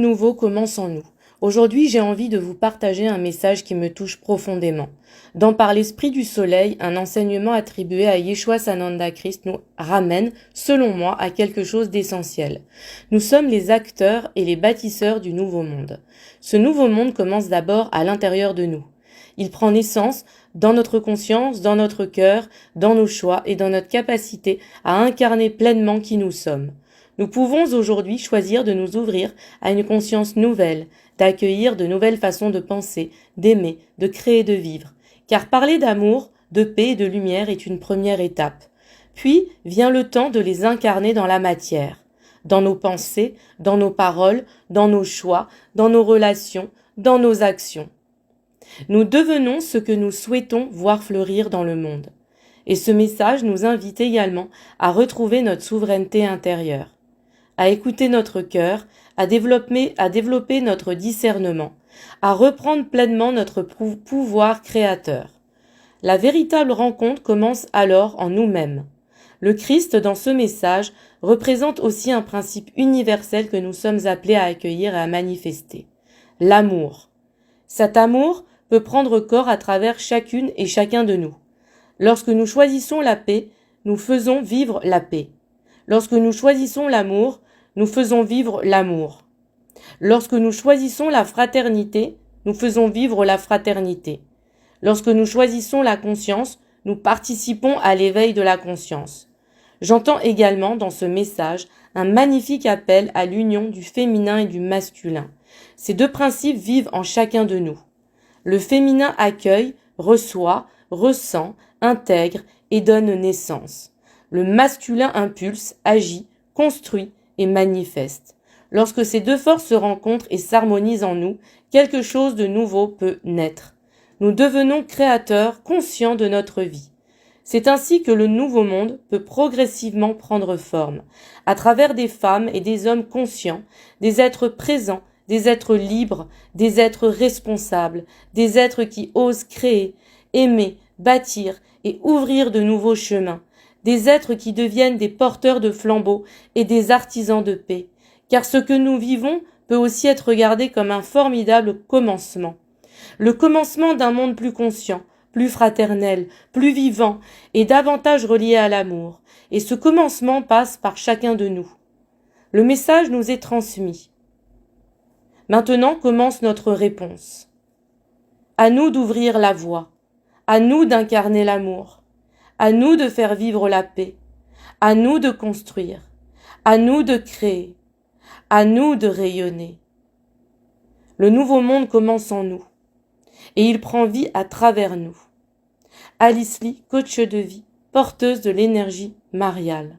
Nouveau commence en nous. Aujourd'hui, j'ai envie de vous partager un message qui me touche profondément. Dans Par l'Esprit du Soleil, un enseignement attribué à Yeshua Sananda Christ nous ramène, selon moi, à quelque chose d'essentiel. Nous sommes les acteurs et les bâtisseurs du nouveau monde. Ce nouveau monde commence d'abord à l'intérieur de nous. Il prend naissance dans notre conscience, dans notre cœur, dans nos choix et dans notre capacité à incarner pleinement qui nous sommes. Nous pouvons aujourd'hui choisir de nous ouvrir à une conscience nouvelle, d'accueillir de nouvelles façons de penser, d'aimer, de créer et de vivre. Car parler d'amour, de paix et de lumière est une première étape. Puis vient le temps de les incarner dans la matière, dans nos pensées, dans nos paroles, dans nos choix, dans nos relations, dans nos actions. Nous devenons ce que nous souhaitons voir fleurir dans le monde. Et ce message nous invite également à retrouver notre souveraineté intérieure, à écouter notre cœur, à développer notre discernement, à reprendre pleinement notre pouvoir créateur. La véritable rencontre commence alors en nous-mêmes. Le Christ, dans ce message, représente aussi un principe universel que nous sommes appelés à accueillir et à manifester. L'amour. Cet amour peut prendre corps à travers chacune et chacun de nous. Lorsque nous choisissons la paix, nous faisons vivre la paix. Lorsque nous choisissons l'amour, nous faisons vivre l'amour. Lorsque nous choisissons la fraternité, nous faisons vivre la fraternité. Lorsque nous choisissons la conscience, nous participons à l'éveil de la conscience. J'entends également dans ce message un magnifique appel à l'union du féminin et du masculin. Ces deux principes vivent en chacun de nous. Le féminin accueille, reçoit, ressent, intègre et donne naissance. Le masculin impulse, agit, construit et manifeste. Lorsque ces deux forces se rencontrent et s'harmonisent en nous, quelque chose de nouveau peut naître. Nous devenons créateurs conscients de notre vie. C'est ainsi que le nouveau monde peut progressivement prendre forme, à travers des femmes et des hommes conscients, des êtres présents, des êtres libres, des êtres responsables, des êtres qui osent créer, aimer, bâtir et ouvrir de nouveaux chemins, des êtres qui deviennent des porteurs de flambeaux et des artisans de paix, car ce que nous vivons peut aussi être regardé comme un formidable commencement. Le commencement d'un monde plus conscient, plus fraternel, plus vivant et davantage relié à l'amour. Et ce commencement passe par chacun de nous. Le message nous est transmis. Maintenant commence notre réponse. À nous d'ouvrir la voie, à nous d'incarner l'amour, à nous de faire vivre la paix, à nous de construire, à nous de créer, à nous de rayonner. Le nouveau monde commence en nous et il prend vie à travers nous. Alice Lee, coach de vie, porteuse de l'énergie mariale.